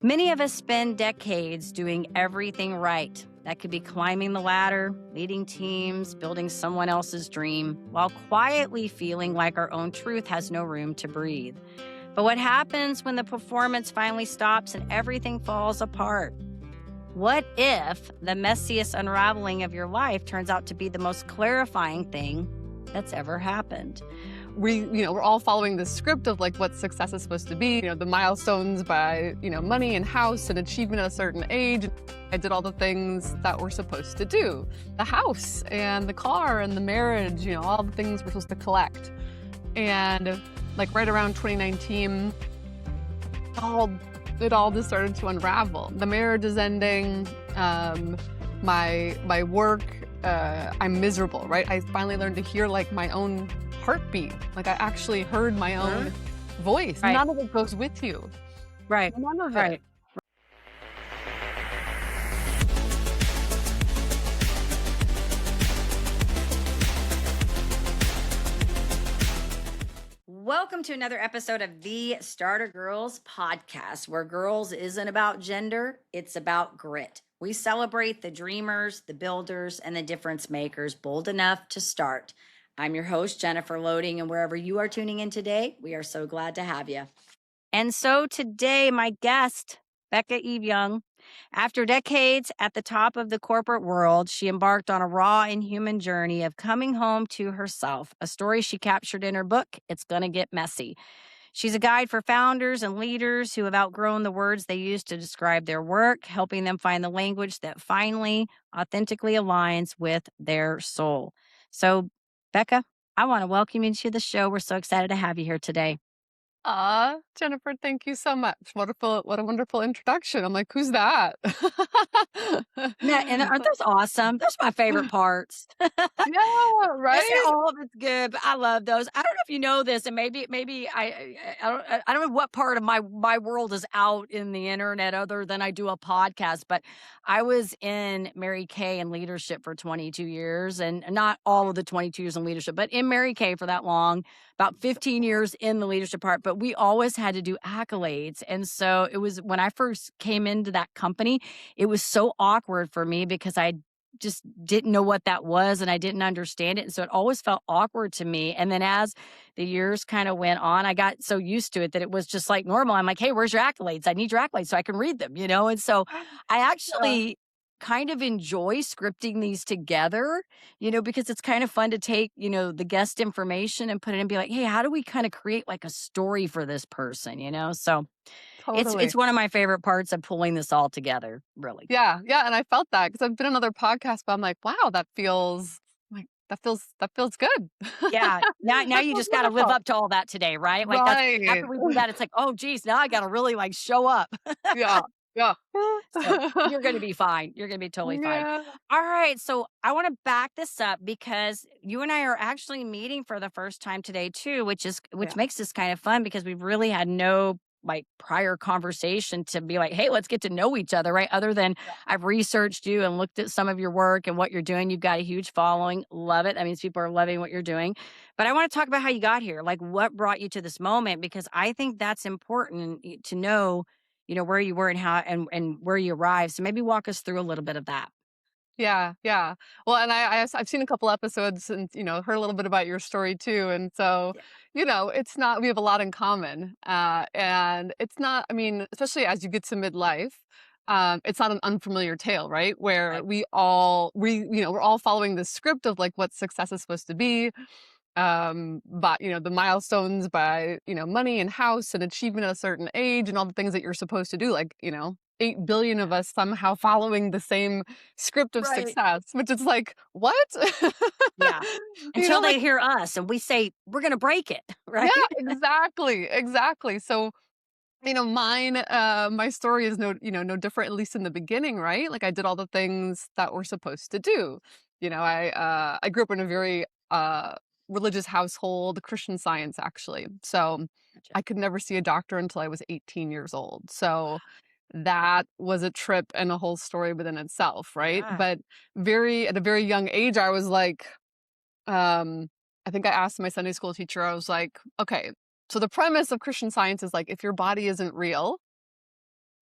Many of us spend decades doing everything right. That could be climbing the ladder, leading teams, building someone else's dream, while quietly feeling like our own truth has no room to breathe. But what happens when the performance finally stops and everything falls apart? What if the messiest unraveling of your life turns out to be the most clarifying thing that's ever happened? We're all following this script of like what success is supposed to be, the milestones by, money and house and achievement at a certain age. I did all the things that we're supposed to do. The house and the car and the marriage, all the things we're supposed to collect. And like right around 2019, it all just started to unravel. The marriage is ending, my work, I'm miserable, right? I finally learned to hear like my own heartbeat. Like I actually heard my own voice. Right. None of it goes with you. Right. None of Right. it. Welcome to another episode of the Starter Girlz Podcast, where girls isn't about gender, it's about grit. We celebrate the dreamers, the builders, and the difference makers bold enough to start. I'm your host, Jennifer Loehding, and wherever you are tuning in today, we are so glad to have you. And so today, my guest, Becca Eve Young, after decades at the top of the corporate world, she embarked on a raw and human journey of coming home to herself, a story she captured in her book, It's Gonna Get Messy. She's a guide for founders and leaders who have outgrown the words they use to describe their work, helping them find the language that finally authentically aligns with their soul. So, Becca, I want to welcome you to the show. We're so excited to have you here today. Jennifer, thank you so much. What a wonderful introduction. I'm like, who's that? Yeah, and aren't those awesome? Those are my favorite parts. Yeah, Just right? all of it's good, but I love those. I don't know if you know this, and maybe I don't know what part of my world is out in the internet other than I do a podcast. But I was in Mary Kay in leadership for 22 years, and not all of the 22 years in leadership, but in Mary Kay for that long, about 15 years in the leadership part. But we always had to do accolades, and so it was when I first came into that company, it was so awkward for me because I just didn't know what that was and I didn't understand it. And so it always felt awkward to me. And then as the years kind of went on, I got so used to it that it was just like normal. I'm like, hey, where's your accolades? I need your accolades so I can read them, And so I actually kind of enjoy scripting these together, because it's kind of fun to take, the guest information and put it in and be like, hey, how do we kind of create like a story for this person, So Totally. it's one of my favorite parts of pulling this all together, really. Yeah, and I felt that because I've been on other podcasts, but I'm like, wow, that feels good. Yeah. Now That you feels just got to live wonderful. up to all that today, right? Like that's Right. after we do that, it's like, oh geez, now I got to really like show up. Yeah, yeah. So you're going to be fine. You're going to be totally fine. Yeah, All right. So I want to back this up because you and I are actually meeting for the first time today too, which yeah. makes this kind of fun because we've really had no like prior conversation to be like, hey, let's get to know each other, right? Other than I've researched you and looked at some of your work and what you're doing. You've got a huge following. Love it. That means people are loving what you're doing. But I want to talk about how you got here, like what brought you to this moment, because I think that's important to know, where you were and how and where you arrived. So maybe walk us through a little bit of that. Yeah, yeah. Well, and I've seen a couple episodes and heard a little bit about your story too, and so it's not we have a lot in common, and it's not. I mean, especially as you get to midlife, it's not an unfamiliar tale, right? Where Right. we're all following this script of like what success is supposed to be, but the milestones by money and house and achievement at a certain age and all the things that you're supposed to do, like 8 billion of us somehow following the same script of Right. success, which is like, what? Yeah. Until Like, they hear us and we say, we're going to break it. yeah, Right. exactly. So, my story is no different, at least in the beginning, right? Like I did all the things that we're supposed to do. I grew up in a very, religious household, Christian Science, actually. So Gotcha. I could never see a doctor until I was 18 years old. So that was a trip and a whole story within itself, right? Yeah. But at a very young age, I was like, I think I asked my Sunday school teacher, I was like, okay, so the premise of Christian Science is like, if your body isn't real,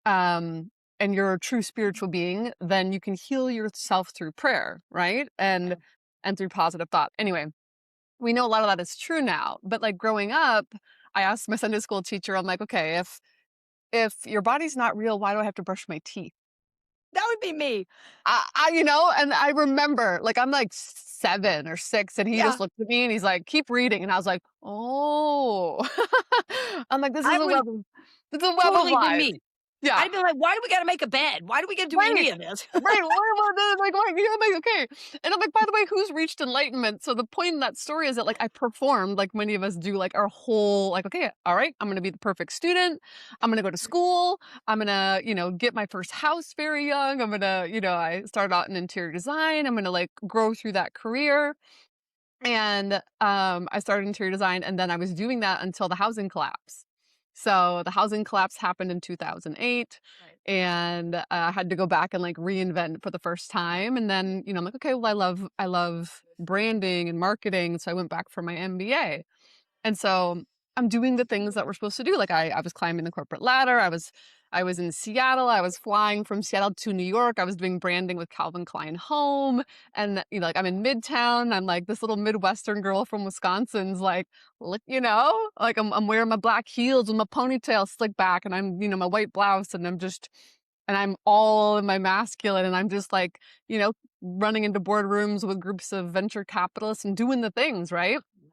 and you're a true spiritual being, then you can heal yourself through prayer, right? And through positive thought. Anyway, we know a lot of that is true now. But like growing up, I asked my Sunday school teacher, I'm like, okay, if your body's not real, why do I have to brush my teeth? That would be me. And I remember, like, I'm like 7 or 6, and he Yeah. just looked at me and he's like, keep reading. And I was like, oh, I'm like, I would this is a web of totally been lies. me. Yeah. I'd be like, "Why do we gotta make a bed? Why do we gotta do Right. any of this?" Right. Like, you know, I'm like, okay. And I'm like, by the way, who's reached enlightenment? So the point in that story is that like I performed like many of us do, like our whole, like, okay, all right, I'm gonna be the perfect student. I'm gonna go to school. I'm gonna, get my first house very young. I'm gonna, I started out in interior design. I'm gonna like grow through that career. And I started interior design, and then I was doing that until the housing collapse. So the housing collapse happened in 2008, Right. and I had to go back and like reinvent for the first time. And then, I'm like, okay, well, I love branding and marketing, so I went back for my MBA. And so I'm doing the things that we're supposed to do. Like I was climbing the corporate ladder. I was in Seattle. I was flying from Seattle to New York. I was doing branding with Calvin Klein Home. And like I'm in Midtown. I'm like this little Midwestern girl from Wisconsin's like, look, like I'm wearing my black heels with my ponytail slicked back, and I'm, my white blouse, and I'm all in my masculine, and I'm just like, running into boardrooms with groups of venture capitalists and doing the things, right? Yeah.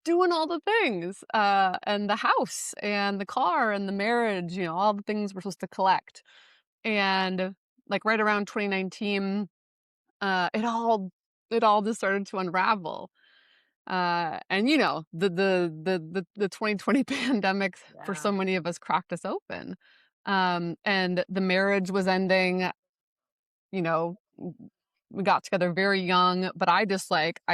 Doing all the things, and the house and the car and the marriage, all the things we're supposed to collect. And like right around 2019, it all just started to unravel. And the 2020 pandemic for Yeah. so many of us cracked us open. And the marriage was ending. you know, we got together very young, but I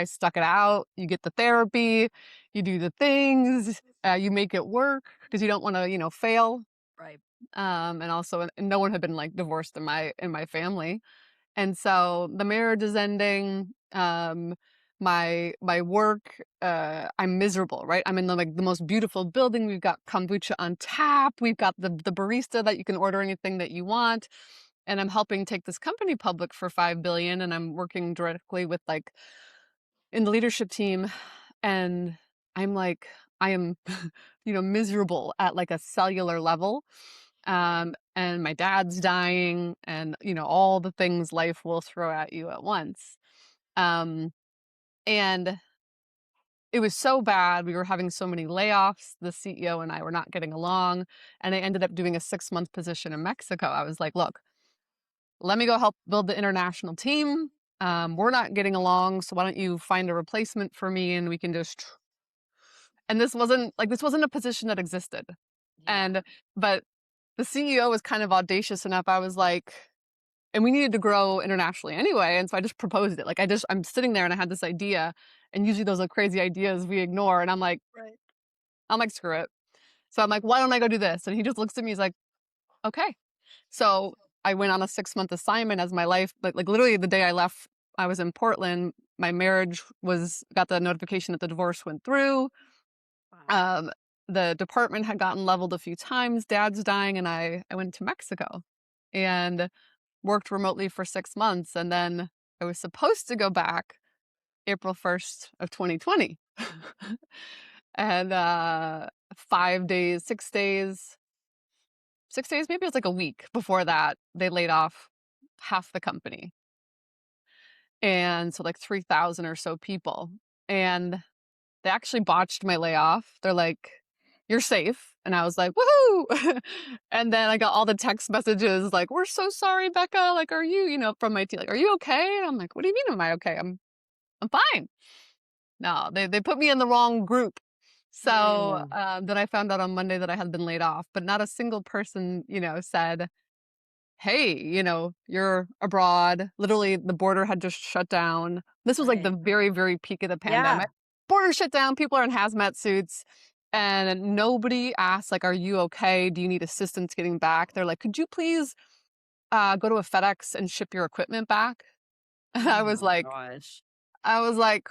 stuck it out. You get the therapy, you do the things, you make it work because you don't want to, fail. Right. And also, and no one had been like divorced in my family, and so the marriage is ending. My work, I'm miserable, right? I'm in the most beautiful building. We've got kombucha on tap. We've got the barista that you can order anything that you want. And I'm helping take this company public for 5 billion, and I'm working directly with like in the leadership team. And I'm like, I am, miserable at like a cellular level. And my dad's dying, and all the things life will throw at you at once. Um, and it was so bad. We were having so many layoffs. The CEO and I were not getting along, and I ended up doing a 6-month position in Mexico. I was like, look, let me go help build the international team. We're not getting along, so why don't you find a replacement for me, and we can just. And this wasn't a position that existed. Yeah. But the CEO was kind of audacious enough. I was like, and we needed to grow internationally anyway, and so I just proposed it. Like I'm sitting there and I had this idea, and usually those are crazy ideas we ignore, and Right. I'm like, screw it. So I'm like, why don't I go do this? And he just looks at me, he's like, okay. So I went on a 6-month assignment as my life, like literally the day I left, I was in Portland. My marriage got the notification that the divorce went through. Wow. The department had gotten leveled a few times. Dad's dying, and I went to Mexico and worked remotely for 6 months. And then I was supposed to go back April 1st of 2020. And 5 days, 6 days, maybe it was like a week before that, they laid off half the company. And so like 3,000 or so people. And they actually botched my layoff. They're like, you're safe. And I was like, woohoo. And then I got all the text messages like, we're so sorry, Becca. Like, are you, from my team, like, are you okay? And I'm like, what do you mean, am I okay? I'm fine. No, they put me in the wrong group. So Mm. then I found out on Monday that I had been laid off, but not a single person, said, hey, you're abroad. Literally, the border had just shut down. This was like the Right. very, very peak of the Yeah. pandemic. Border shut down. People are in hazmat suits. And nobody asked, like, are you okay? Do you need assistance getting back? They're like, could you please go to a FedEx and ship your equipment back? And I Oh was my like, gosh. I was like,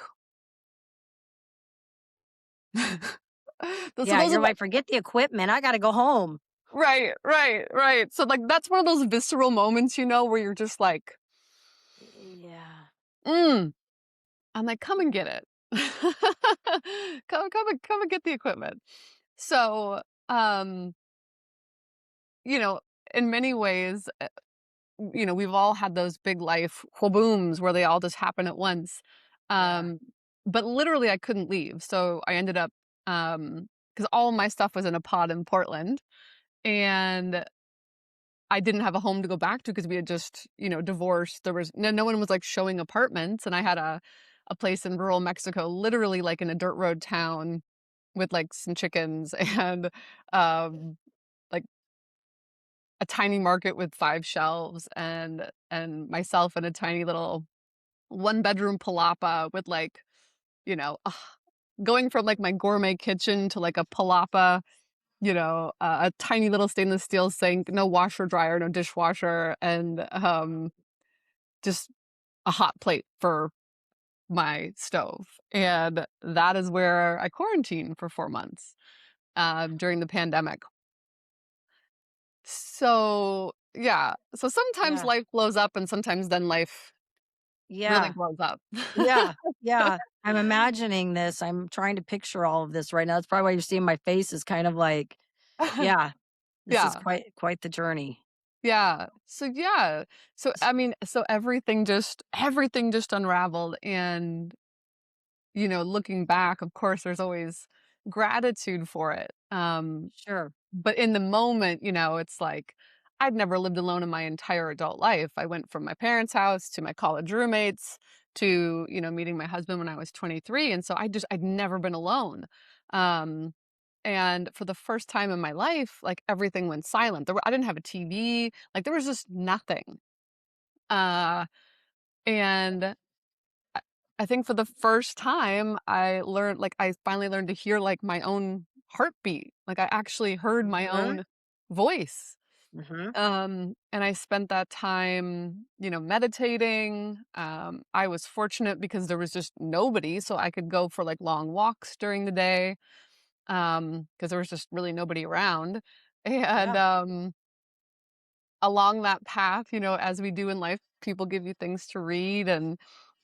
so Yeah, those are you're my like, "Forget the equipment, I gotta go home." Right, right, right. So, like, that's one of those visceral moments, where you're just like, Yeah. "Mm." I'm like, "Come and get it. Come and get the equipment." So, um, you know, in many ways, we've all had those big life booms where they all just happen at once. Yeah. Um, but literally I couldn't leave. So I ended up, because all my stuff was in a pod in Portland, and I didn't have a home to go back to because we had just, divorced. There was no one was like showing apartments, and I had a place in rural Mexico, literally like in a dirt road town with like some chickens and um like a tiny market with 5 shelves and myself in a tiny little one-bedroom palapa with like, going from like my gourmet kitchen to like a palapa, a tiny little stainless steel sink, no washer dryer, no dishwasher, and just a hot plate for my stove. And that is where I quarantined for 4 months during the pandemic. So, yeah. So sometimes Yeah. life blows up and sometimes then life really Yeah. blows up. Yeah. Yeah. I'm imagining this. I'm trying to picture all of this right now. That's probably why you're seeing my face is kind of like, yeah, this is Yeah. quite the journey. Yeah. So yeah. So I mean, so everything just unraveled, and looking back, of course there's always gratitude for it. Sure. But in the moment, it's like I'd never lived alone in my entire adult life. I went from my parents' house to my college roommates to, meeting my husband when I was 23. And so I'd never been alone. Um, and for the first time in my life, like everything went silent. I didn't have a TV, like there was just nothing. Uh, and I I think for the first time, I finally learned to hear like my own heartbeat. Like I actually heard my Mhm. own voice. Mhm. And I spent that time, meditating. I was fortunate because there was just nobody, so I could go for like long walks during the day. Because there was just really nobody around. And Yeah. along that path, as we do in life, people give you things to read, and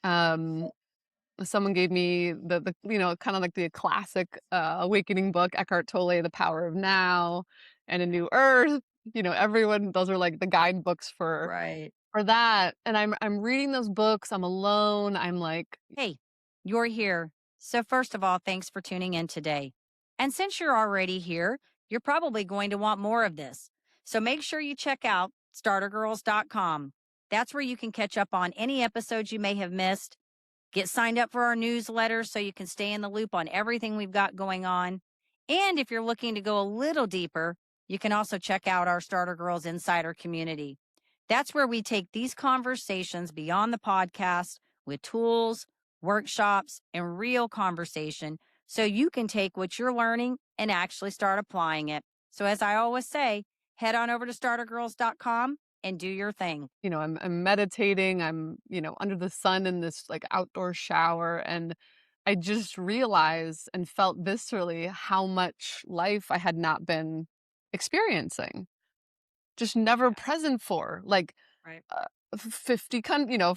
um someone gave me the kind of like the classic, awakening book, Eckhart Tolle, The Power of Now and A New Earth. Everyone, those are like the guidebooks for Right. that, and I'm reading those books, I'm alone, I'm like, Hey, you're here. So, first of all, thanks for tuning in today. And since you're already here, you're probably going to want more of this. So, make sure you check out startergirls.com. That's where you can catch up on any episodes you may have missed. Get signed up for our newsletter so you can stay in the loop on everything we've got going on. And if you're looking to go a little deeper, you can also check out our Starter Girls Insider community. That's where we take these conversations beyond the podcast with tools, workshops, and real conversation so you can take what you're learning and actually start applying it. So, as I always say, head on over to startergirls.com and do your thing. I'm meditating, I'm, under the sun in this like outdoor shower, and I just realized and felt viscerally how much life I had not been experiencing, just never present for. Like Right.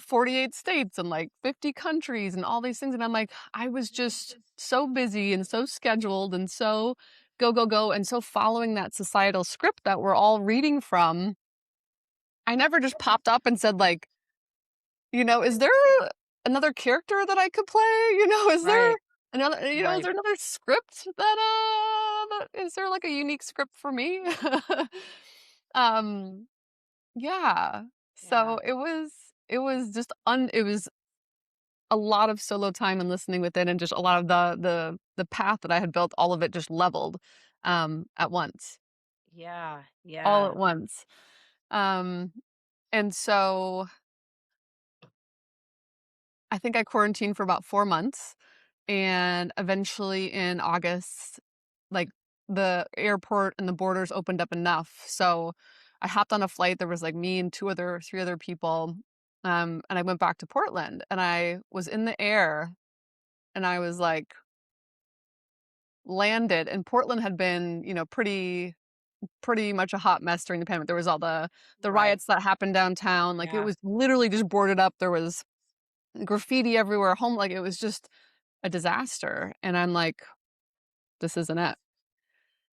48 states and like 50 countries and all these things. And I'm like, I was just so busy and so scheduled and so go, go, go. And so following that societal script that we're all reading from, I never just popped up and said, like, is there another character that I could play? Is there Right. another, is Right. there another script is there like a unique script for me? um, Yeah. Yeah. So it was just it was a lot of solo time and listening within, and just a lot of the path that I had built, all of it just leveled at once. Yeah. All at Yeah. once. Um and so I think I quarantined for about 4 months, and eventually in August, like, the airport and the borders opened up enough, so I hopped on a flight. There was, like, me and 3 other people, and I went back to Portland, and I was in the air, and I was, like, landed, and Portland had been, pretty pretty much a hot mess during the pandemic. There was all the Right. riots that happened downtown. Like, it Yeah. was literally just boarded up. There was graffiti everywhere, like, it was just a disaster, and I'm like, "This isn't it."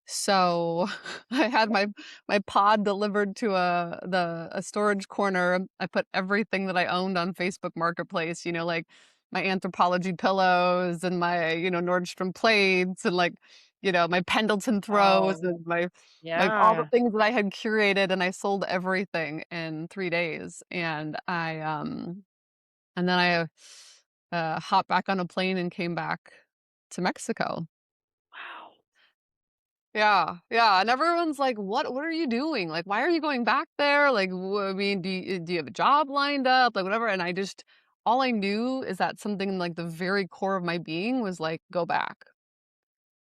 So, I had my pod delivered to a storage corner. I put everything that I owned on Facebook Marketplace, like my Anthropologie pillows and my, Nordstrom plates and, like, my Pendleton throws Oh, and my all the yeah. things that I had curated, and I sold everything in 3 days, and then I hopped back on a plane and came back to Mexico. Wow. Yeah, yeah, and everyone's like, "What are you doing? Like, why are you going back there? Like, I mean, do you have a job lined up? Like, whatever." And I just all I knew is that something like the very core of my being was like, "Go back."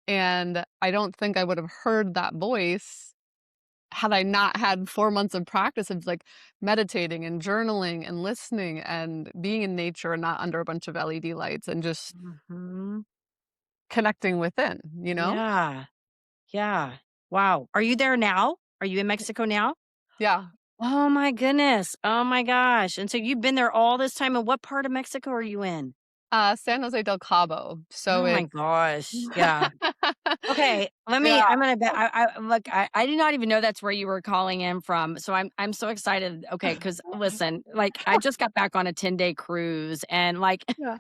And I don't think I would have heard that voice had I not had 4 months of practice of, like, meditating and journaling and listening and being in nature and not under a bunch of LED lights and just Mhm. connecting within, you know? Yeah. Yeah. Wow. Are you there now? Are you in Mexico now? Yeah. Oh my goodness. Oh my gosh. And so you've been there all this time, and what part of Mexico are you in? San Jose del Cabo. So Oh my it's gosh. Yeah. Okay, Yeah. I'm gonna bet I look, I did not even know that's where you were calling in from, so I'm so excited. Okay, because listen, like, I just got back on a 10-day cruise, and, like, Yeah.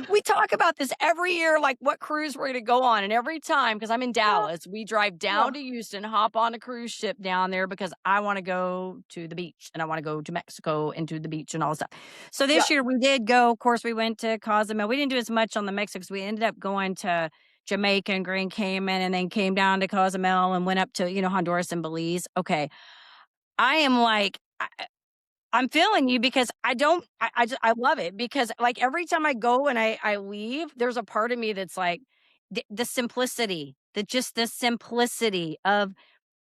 we talk about this every year, like, what cruise we're gonna go on, and every time, because 'cause I'm in Yeah. Dallas, we drive Yeah. down to Houston, hop on a cruise ship down there because I wanna go to the beach, and I wanna go to Mexico and to the beach and all that stuff. So Yeah. this year we did go, of course, we went to Cozumel. We didn't do as much on the Mexicos. We ended up going to Jamaica and Grand Cayman, and then came down to Cozumel and went up to, Honduras and Belize. Okay. I am like, I'm feeling you because I love it because, like, every time I go and I leave, there's a part of me that's like the simplicity, the simplicity of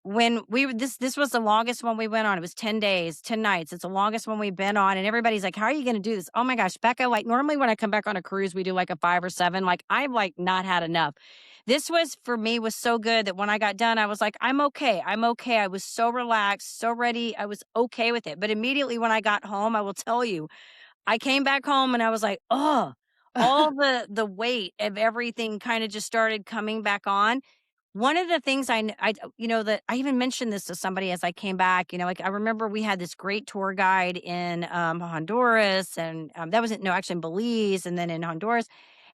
when this was the longest one we went on. It was 10 days, 10 nights. It's the longest one we've been on, and everybody's like, "How are you gonna do this?" Oh my gosh, Becca, like, normally when I come back on a cruise, we do, like, a 5 or 7, like, I've, like, not had enough. This was for me, was so good that when I got done, I was like, "I'm okay, I'm okay." I was so relaxed, so ready, I was okay with it, but immediately when I got home, I will tell you, I came back home and I was like, oh, all the weight of everything kinda just started coming back on. One of the things that I even mentioned this to somebody as I came back, like, I remember we had this great tour guide in, Honduras, and, that wasn't no, actually in Belize, and then in Honduras,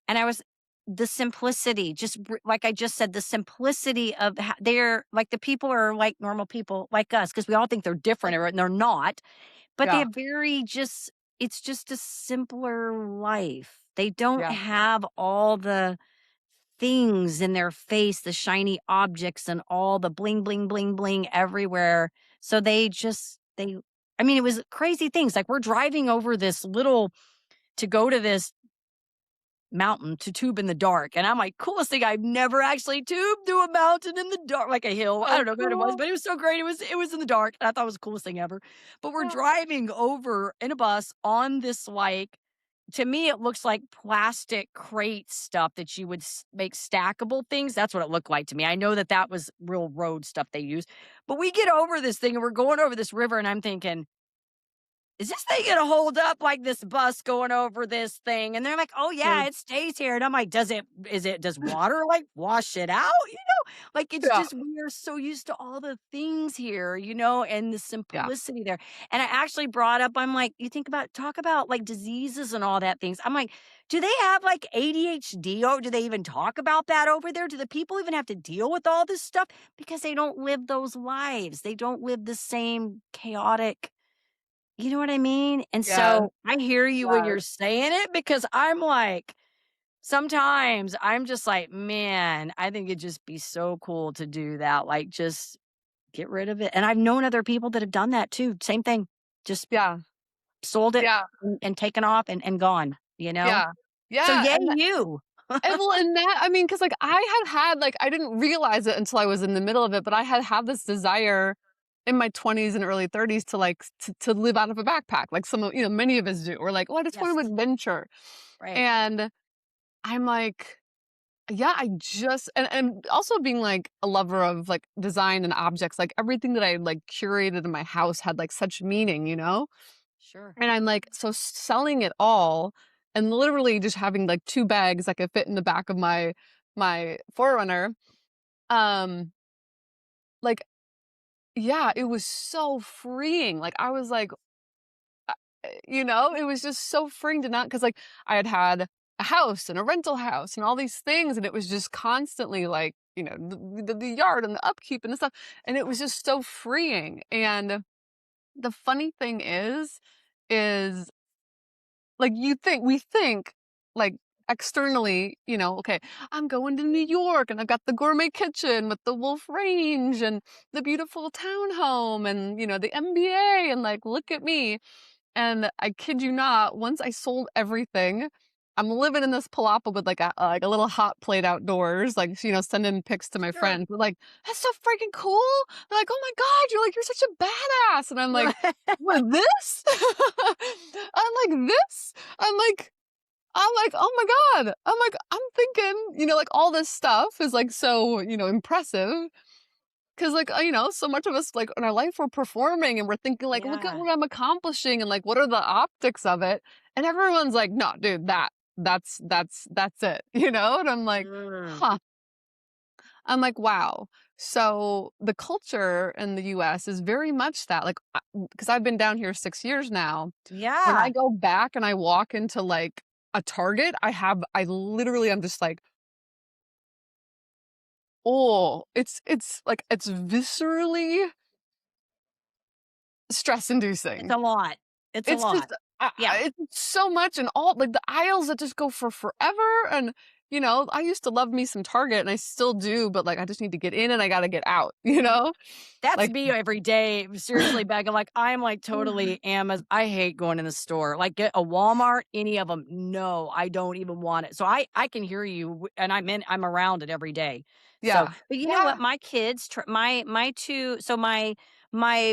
and I was the simplicity, just like I just said, the simplicity of they're like, the people are like normal people like us because we all think they're different, and they're not, but they Yeah. have it's just a simpler life. They don't Yeah. have all the things in their face, the shiny objects and all the bling, bling, bling, bling everywhere. So I mean, it was crazy things. Like, we're driving over this little to go to this mountain to tube in the dark. And I'm like, coolest thing. I've never actually tubed through a mountain in the dark, like a hill. I Oh, don't know what it was, cool. but it was so great. It was in the dark. And I thought it was the coolest thing ever. But we're Yeah. driving over in a bus on this, like, to me, it looks like plastic crate stuff that you would make stackable things. That's what it looked like to me. I know that that was real road stuff they used. But we get over this thing and we're going over this river, and I'm thinking, is this thing gonna hold up like this bus going over this thing? And they're like, oh Yeah. yeah, it stays here. And I'm like, does water like wash it out? Like, it's Yeah. just, we are so used to all the things here, and the Yeah. simplicity there. And I actually brought up, I'm like, talk about like diseases and all that things. I'm like, do they have like ADHD, or do they even talk about that over there? Do the people even have to deal with all this stuff? Because they don't live those lives. They don't live the same chaotic, you know what I mean? And Yeah. so I hear you when Yeah. you're saying it, because I'm like, sometimes I'm just like, man, I think it'd just be so cool to do that. Like, just get rid of it. And I've known other people that have done that too. Same thing. Just Yeah. sold it Yeah. and taken off and gone, Yeah. So Yeah. yay And you. well, and that I mean, because like I had like I didn't realize it until I was in the middle of it, but I had this desire in my 20s and early 30s to like to live out of a backpack, like some of many of us do. Or like, oh, I just want Yes. to adventure. Right. And I'm like, Yeah, I just and also being, like, a lover of, like, design and objects, like, everything that I, like, curated in my house had, like, such meaning, you know? Sure. And I'm like, so selling it all and literally just having, like, 2 bags that could fit in the back of my 4Runner, um, like, yeah, it was so freeing, like, I was like, it was just so freeing to not, because like, I had had a house and a rental house and all these things, and it was just constantly, like, the yard and the upkeep and the stuff, and it was just so freeing, and the funny thing is like, we think, like, externally, okay, I'm going to New York and I've got the gourmet kitchen with the wolf range and the beautiful townhome and, the MBA and, like, look at me. And I kid you not, once I sold everything, I'm living in this palapa with, like a little hot plate outdoors, like, sending pics to my Sure. friends. They're like, "That's so freaking cool." They're like, "Oh my god, you're such a badass." And I'm like, "What, this?" I'm like, "This?" I'm like "Oh my god." I'm like, I'm thinking, like, all this stuff is, like, so, impressive. 'Cause, like, so much of us, like, in our life, we're performing and we're thinking, like, "Look at Yeah. what I'm accomplishing," and, like, "What are the optics of it?" And everyone's like, "No, dude, that's it," And I'm like, Mm. "Huh." I'm like, "Wow." So, the culture in the US is very much that, like, because I've been down here 6 years now. When I Yeah. go back and I walk into, like, a Target, I literally am just like, "Oh," it's like, it's viscerally stress It's inducing. a lot. It's a It's just lot. Yeah. it's so much, and all, like, the aisles that just go for forever, and, I used to love me some Target, and I still do, but, like, I just need to get in and I gotta get out, you know? That's Like me every day. Seriously, Becca, like, I'm, like, totally I hate going in the store. Like, get a Walmart, any of them. No, I don't even want it. So I can hear you, and I'm around it every day. So, Yeah. but you know what? Yeah. My kids, my 2 so my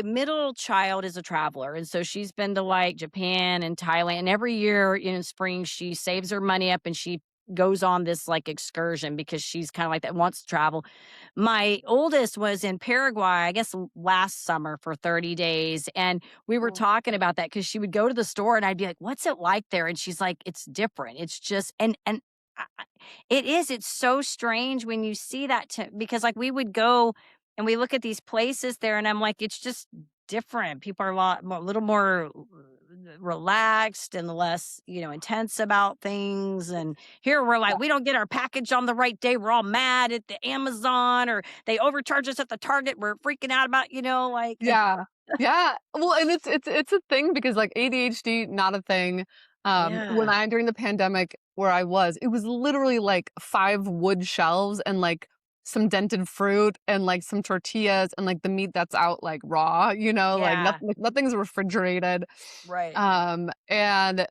middle child is a traveler, and so she's been to, like, Japan and Thailand, and every year in spring, she saves her money up and she goes on this, like, excursion because she's kinda like that, wants to travel. My oldest was in Paraguay, I guess last summer for 30 days. And we were Oh, talking about that because she would go to the store and I'd be like, what's it like there? And she's like, it's different. It's just, and it is, it's so strange when you see that because like we would go and we look at these places there and I'm like, it's just different. People are a little more relaxed and less, intense about things. And here we're yeah. like, we don't get our package on the right day. We're all mad at the Amazon or they overcharge us at the Target. We're freaking out about, like, Yeah. Yeah. Well, and it's a thing because, like, ADHD, not a thing. When yeah, I during the pandemic where I was, it was literally, like, 5 wood shelves and, like, some dented fruit and, like, some tortillas and, like, the meat that's out, like, raw, like, yeah, nothing's refrigerated. right. And,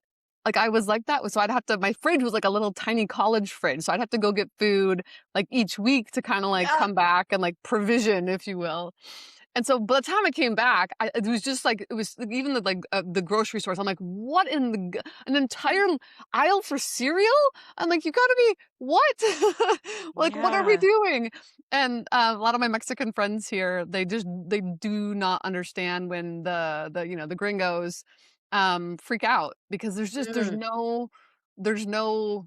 like, I was like that, so I'd have to my fridge was like a little tiny college fridge, so I'd have to go get food, like, each week to kinda, like, Yeah. come back and, like, provision, if you will. And so by the time I came back, it was just like it was like, even the grocery stores. I'm like, what in an entire aisle for cereal? I'm like, you gotta be what? Like, what are we Yeah. doing? And a lot of my Mexican friends here, they do not understand when the gringos freak out because Mm, there's no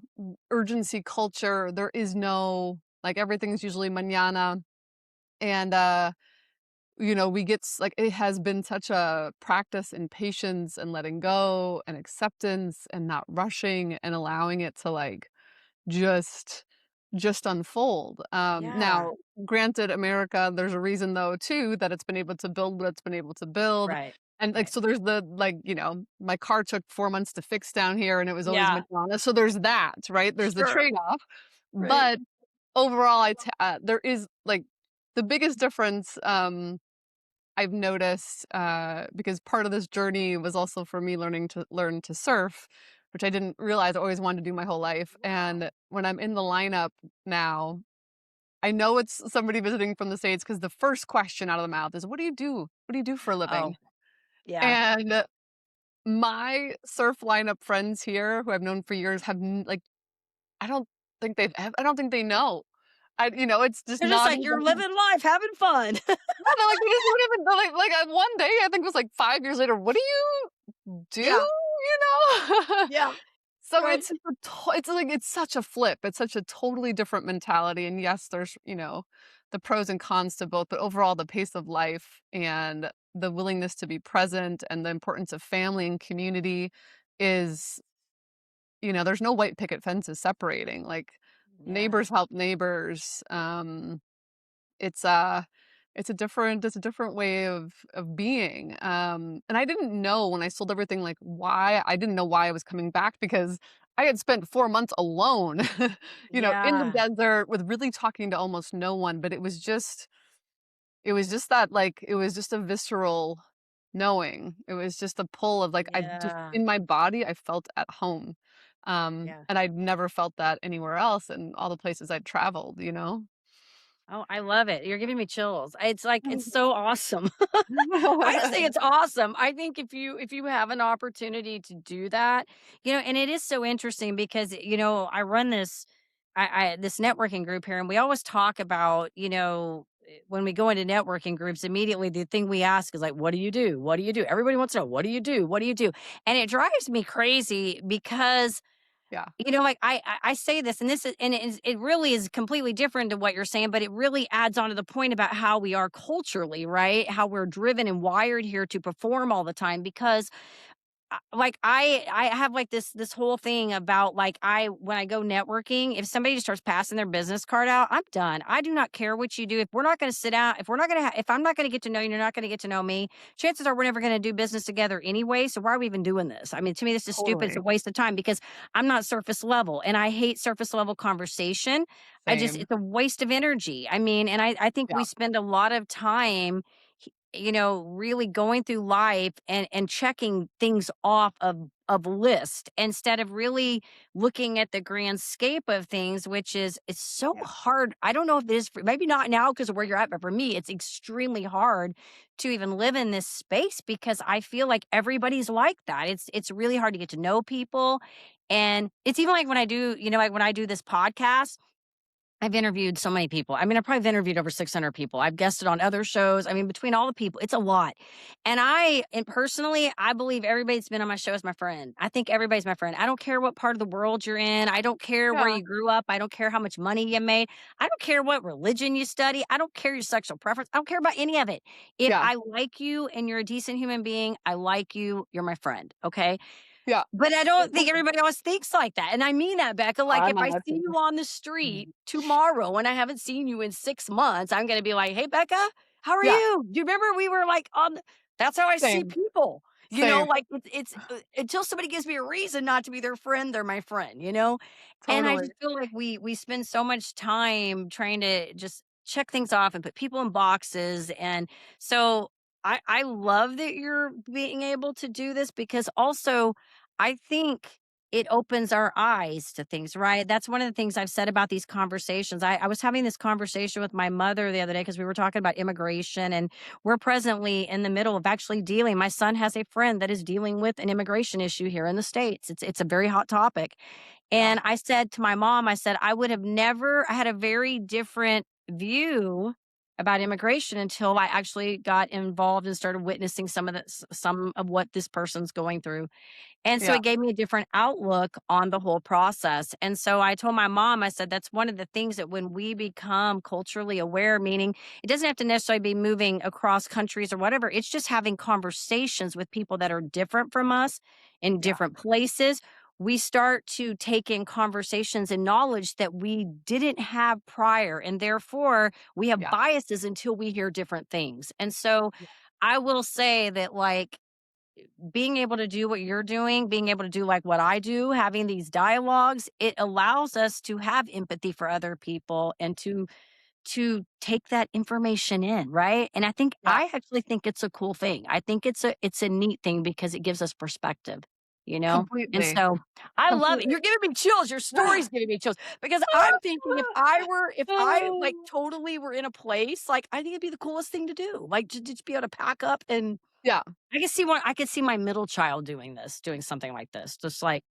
urgency culture. There is no, like, everything's usually mañana, and we get like, it has been such a practice in patience and letting go and acceptance and not rushing and allowing it to, like, just just unfold. yeah. Now, granted, America, there's a reason though too that it's been able to build what it's been able to build. Right. And, like, Right. so there's my car took 4 months to fix down here and it was always Yeah. McDonald's. So there's that, right? There's the Sure. trade-off. Right. But overall, there is, like, the biggest difference I've noticed, because part of this journey was also for me learn to surf, which I didn't realize I always wanted to do my whole life. Wow. And when I'm in the lineup now, I know it's somebody visiting from the States because the first question out of the mouth is, "What do you do? What do you do for a Oh, living?" yeah. And my surf lineup friends here, who I've known for years, have like, I don't. I don't think they know. It's just They're just not like, "You're even. living life, having fun." Yeah, they're like, they just don't even, they're one day, I think it was like 5 years later, "What do you do?" Yeah, yeah, So right. it's like, it's such a flip. It's such a totally different mentality, and yes, there's, the pros and cons to both, but overall, the pace of life and the willingness to be present and the importance of family and community is, there's no white picket fences separating, like, Yeah, neighbors help neighbors, it's a it's a different way of being, and I didn't know when I sold everything, like, why I didn't know why I was coming back because I had spent 4 months alone, in the yeah, desert with really talking to almost no one, but it was just that, like, it was just a visceral knowing. It was just a pull of, like, I just yeah, in my body, I felt at home, yeah. and I'd never felt that anywhere else in all the places I'd traveled. Oh, I love it. You're giving me chills. It's like it's so awesome. I just think it's awesome. I think if you have an opportunity to do that, and it is so interesting because I run this networking group here, and we always talk about when we go into networking groups, immediately the thing we ask is like, "What do you do? What do you do?" Everybody wants to know, "What do you do? What do you do?" And it drives me crazy because Yeah, like I say this, and it really is completely different to what you're saying, but it really adds on to the point about how we are culturally, right? How we're driven and wired here to perform all the time because like I have like this whole thing about like I when I go networking, if somebody just starts passing their business card out, I'm done. I do not care what you do. If we're not going to sit out, if we're not going to, if I'm not going to get to know you, you're not going to get to know me. Chances are we're never going to do business together anyway. So why are we even doing this? I mean, to me, this is stupid. It's totally. a waste of time because I'm not surface level, and I hate surface level conversation. Same. It's a waste of energy. I mean, and I think Yeah, we spend a lot of time really going through life and checking things off of list instead of really looking at the grand scape of things, which is it's so yeah, hard. I don't know if it is maybe not now because of where you're at, but for me, it's extremely hard to even live in this space because I feel like everybody's like that. It's really hard to get to know people. And it's even like when I do, like when I do this podcast, I've interviewed so many people. I mean, I've probably interviewed over 600 people. I've guested on other shows. I mean, between all the people, it's a lot. And personally, I believe everybody that's been on my show is my friend. I think everybody's my friend. I don't care what part of the world you're in. I don't care where yeah, you grew up. I don't care how much money you made. I don't care what religion you study. I don't care your sexual preference. I don't care about any of it. If yeah, I like you and you're a decent human being, I like you, you're my friend. Okay. yeah. But I don't think everybody else thinks like that, and I mean that, Becca, like, I'm if on I that see you too. on the street tomorrow and I haven't seen you in 6 months, I'm gonna be like, "Hey, Becca, how are Yeah, you? Do you remember we were, like, on the" That's how I see same, people, same, like, until somebody gives me a reason not to be their friend, they're my friend? And I totally. just feel like we spend so much time trying to just check things off and put people in boxes, and so I love that you're being able to do this because also I think it opens our eyes to things, right? That's one of the things I've said about these conversations. I was having this conversation with my mother the other day because we were talking about immigration, and we're presently in the middle of actually dealing. My son has a friend that is dealing with an immigration issue here in the States. It's a very hot topic. Yeah, And I said to my mom, I said, I would have never, I had a very different view about immigration until I actually got involved and started witnessing some of what this person's going through. And so yeah, it gave me a different outlook on the whole process. And so I told my mom, I said, that's one of the things that when we become culturally aware, meaning it doesn't have to necessarily be moving across countries or whatever, it's just having conversations with people that are different from us in yeah, different places. We start to take in conversations and knowledge that we didn't have prior. And therefore, we have yeah, biases until we hear different things. And so yeah, I will say that, like, being able to do what you're doing, being able to do like what I do, having these dialogues, it allows us to have empathy for other people and to take that information in, right? And yeah, I actually think it's a cool thing. I think it's a neat thing because it gives us perspective, you know? And completely, so I love it. completely. You're giving me chills. Your story's giving me chills because I'm thinking if I like totally were in a place, like I think it'd be the coolest thing to do. Like to just be able to pack up and Yeah, I could see my middle child doing something like this, just like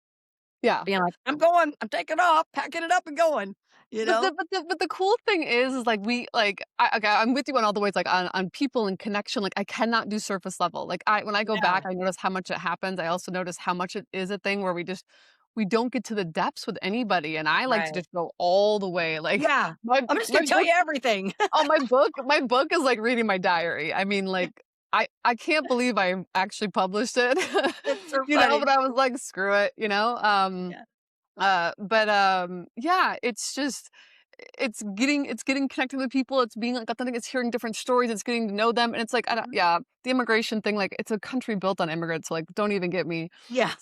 Yeah. being like, "I'm going, I'm taking off, packing it up and going," you But know? the cool thing is like we like I okay, I'm with you on all the ways like on people and connection. Like I cannot do surface level. Like I when I go Yeah, back, I notice how much it happens. I also notice how much it is a thing where we don't get to the depths with anybody. And I like to right. just go all the way. Like Yeah. my I'm just my gonna tell book you everything. oh my book is like reading my diary. I mean, like I can't believe I actually published it. It's so You know, but funny. I was like, screw it, you know? Yeah. Yeah, it's just it's getting connected with people, it's being, like, authentic, it's hearing different stories, it's getting to know them, and it's like, I don't Mhm. yeah, the immigration thing, like, it's a country built on immigrants, like, don't even get me Yeah.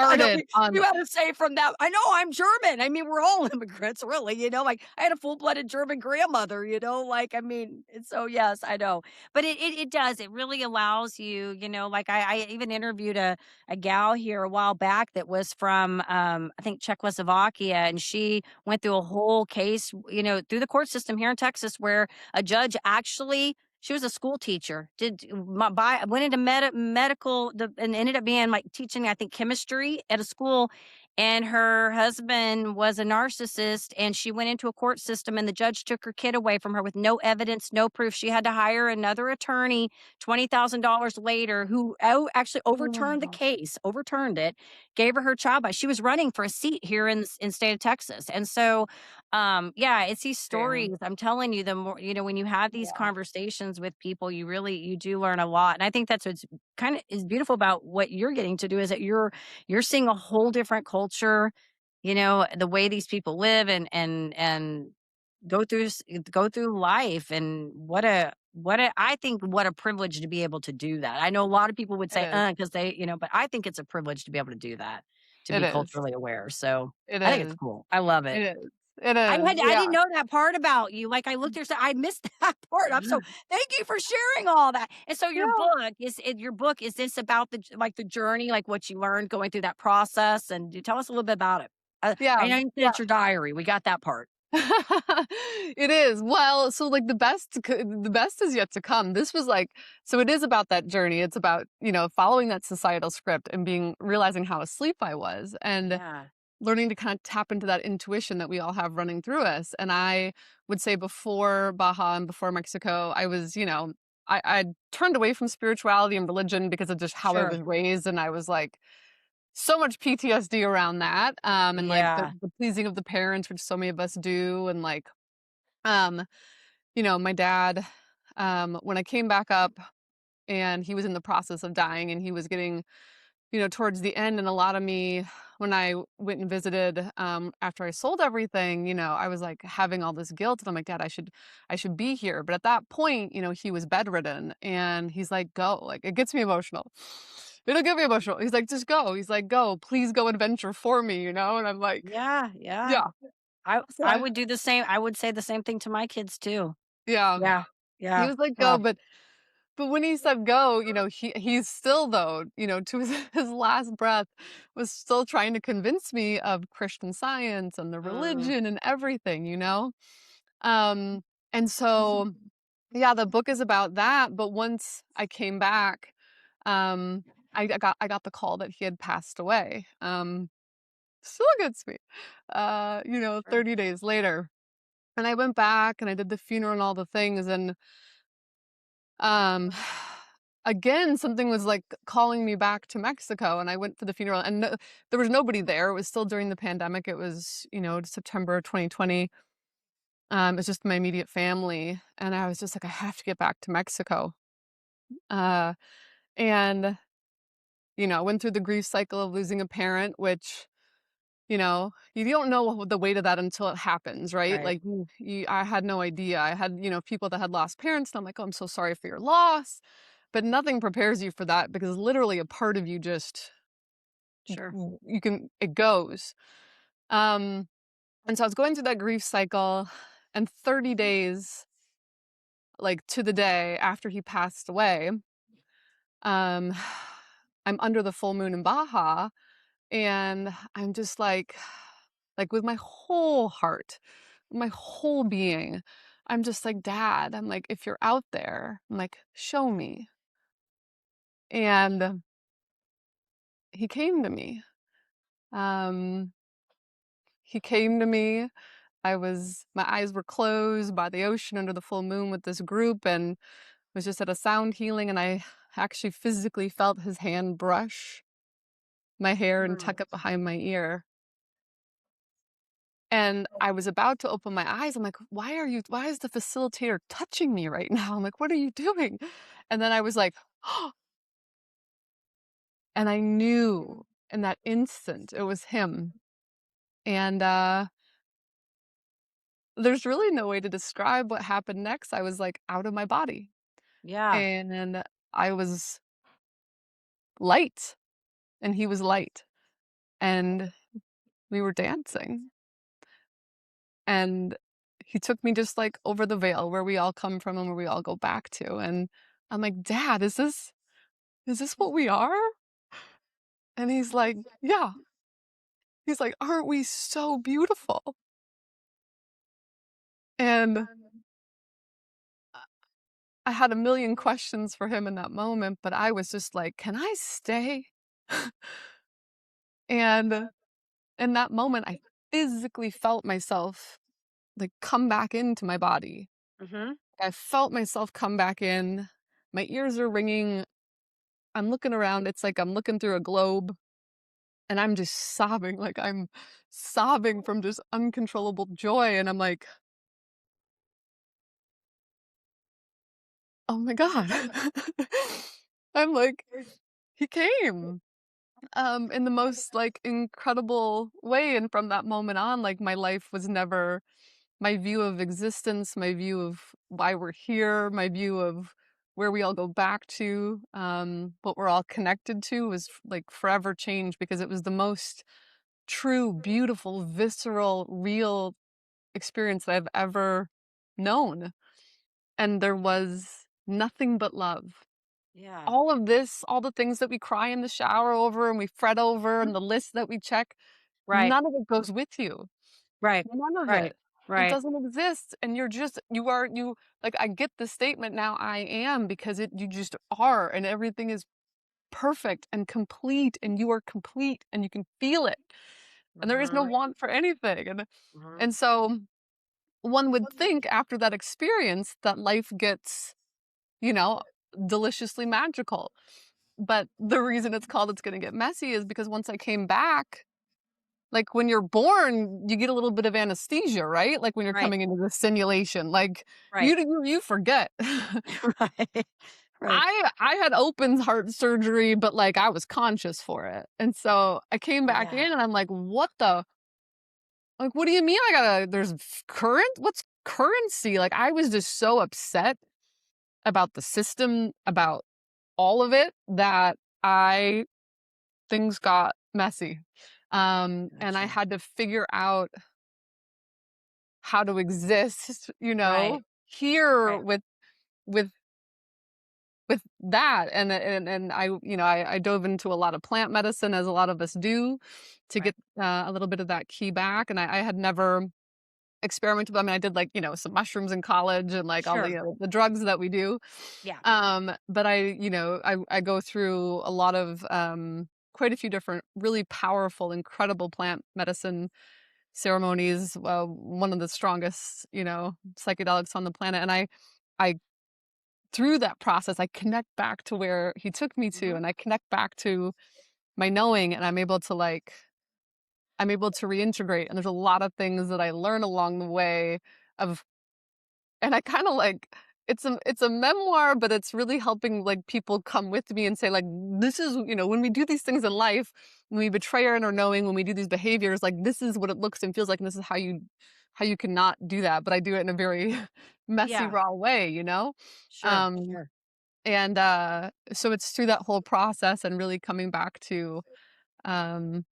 I know started on you had to say from that I know I'm German. I mean, we're all immigrants, really, like, I had a full-blooded German grandmother, like, I mean, and so, yes, I know. But it does, it really allows you, like, I even interviewed a gal here a while back that was from, I think Czechoslovakia, and she went through a whole case, through the court system here in Texas where a judge actually she was a school teacher. Went into medical and ended up being like teaching, I think, chemistry at a school. And her husband was a narcissist, and she went into a court system, and the judge took her kid away from her with no evidence, no proof. She had to hire another attorney $20,000 later, who actually overturned the Wow. case, overturned it, gave her child back. She was running for a seat here in state of Texas, and so yeah, it's these stories. Damn. I'm telling you, the more, when you have these Yeah, conversations with people, you do learn a lot. And I think that's what's kind of is beautiful about what you're getting to do is that you're seeing a whole different culture, the way these people live and go through life. And I think what a privilege to be able to do that. I know a lot of people would it say, is. because they, but I think it's a privilege to be able to do that, to It be is. culturally aware. So It I think it's is. cool. I love It it. is. It is. I Yeah. didn't know that part about you. Like, I looked there, so I missed that part. Thank you for sharing all that. And so Yeah. your book, is this about the journey, like what you learned going through that process? And you tell us a little bit about it. I Yeah. know you said Yeah. it's your diary. We got that part. It is. Well, so like the best is yet to come. This was like so it is about that journey. It's about, following that societal script and realizing how asleep I was and Yeah, learning to kind of tap into that intuition that we all have running through us. And I would say before Baja and before Mexico, I was, I turned away from spirituality and religion because of just how I was sure. raised. And I was like, so much PTSD around that. And like Yeah, the pleasing of the parents, which so many of us do. And like, um, my dad, when I came back up and he was in the process of dying and he was getting, towards the end, and a lot of me, when I went and visited, after I sold everything, I was like having all this guilt and I'm like, Dad, I should be here. But at that point, he was bedridden and he's like, go, like, it gets me emotional. It'll get me emotional. He's like, just go. He's like, go, please go adventure for me, And I'm like, yeah, yeah. yeah, I so, would do the same. I would say the same thing to my kids too. yeah. Yeah, He yeah. was like, go, Well, but when he said go, he's still though, to his, his last breath was still trying to convince me of Christian Science and the mm, religion and everything. Um, and so yeah, the book is about that. But once I came back, um, I got the call that he had passed away. Still gets me. sure, 30 days later. And I went back and I did the funeral and all the things and um, again, something was, like, calling me back to Mexico, and I went for the funeral, and there was nobody there. It was still during the pandemic. It was, September 2020. It's just my immediate family, and I was just like, "I have to get back to Mexico." Uh, and, went through the grief cycle of losing a parent, which, you don't know the weight of that until it happens, right? right, Like, I had no idea. I had, people that had lost parents, and I'm like, "Oh, I'm so sorry for your loss." But nothing prepares you for that because literally a part of you just sure. it goes. Um, and so I was going through that grief cycle and 30 days, like to the day after he passed away, um, I'm under the full moon in Baja and I'm just like with my whole heart, my whole being, I'm just like, Dad, I'm like, if you're out there, I'm like, show me. And he came to me. Um, he came to me. My eyes were closed by the ocean under the full moon with this group and was just at a sound healing. And I actually physically felt his hand brush my hair and Mm. tuck it behind my ear. And I was about to open my eyes. I'm like, why is the facilitator touching me right now? I'm like, what are you doing? And then I was like, and I knew in that instant it was him. And there's really no way to describe what happened next. I was like out of my body Yeah. and I was light and he was light and we were dancing and he took me just like over the veil where we all come from and where we all go back to. And I'm like, Dad, is this what we are? And he's like, yeah. He's like, aren't we so beautiful? And I had a million questions for him in that moment, but I was just like, can I stay? And in that moment, I physically felt myself like come back into my body. Mhm. I felt myself come back in. My ears are ringing. I'm looking around. It's like I'm looking through a globe and I'm just sobbing. Like I'm sobbing from just uncontrollable joy. And I'm like, oh my God. I'm like, he came in the most like incredible way. And from that moment on, like my life was never my view of existence, my view of why we're here, my view of where we all go back to, what we're all connected to was like forever changed because it was the most true, beautiful, visceral, real experience that I've ever known. And there was nothing but love. Yeah. All of this, all the things that we cry in the shower over and we fret over Mhm. and the list that we check, Right. none of it goes with you. Right. None of Right. it. It Right. doesn't exist, and you like, I get the statement now, "I am," because you just are, and everything is perfect and complete, and you are complete, and you can feel it, and there is no Mhm. want for anything, Mhm. and so one would think after that experience that life gets, you know, deliciously magical, but the reason it's gonna get messy is because once I came back like, when you're born, you get a little bit of anesthesia, right? Like, when you're Right. coming into the simulation, like, Right. you forget. Right. Right. I had open heart surgery, but, like, I was conscious for it, and so I came back Yeah. in and I'm like, "What the like, what do you mean I gotta there's current? What's currency?" Like, I was just so upset about the system, about all of it, that I things got messy. And I Gotcha. had to figure out how to exist, Right. here Right. with with that. And I dove into a lot of plant medicine as a lot of us do to Right. get a little bit of that key back. And I had never experimented with, I mean, I did like, some mushrooms in college and like all Sure. the drugs that we do. Yeah. But I go through a lot of quite a few different really powerful, incredible plant medicine ceremonies, one of the strongest, psychedelics on the planet. And I through that process, I connect back to where he took me to, Mhm. and I connect back to my knowing, and I'm able to reintegrate. And there's a lot of things that I learn along the way of, and I kind of like, it's a memoir, but it's really helping like people come with me and say like, this is, when we do these things in life, when we betray our inner knowing, when we do these behaviors, like this is what it looks and feels like, and this is how you cannot do that. But I do it in a very messy, Yeah. raw way, Sure. Um, Sure. and so it's through that whole process and really coming back to um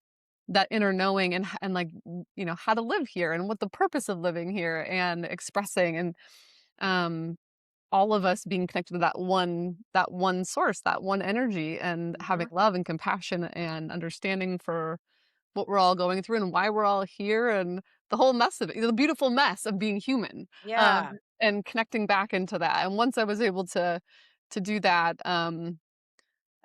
that inner knowing and like how to live here and what the purpose of living here and expressing and um all of us being connected to that one source, that one energy, and having Mhm. love and compassion and understanding for what we're all going through and why we're all here and the whole mess of it, the beautiful mess of being human, Yeah. and connecting back into that. And once I was able to do that,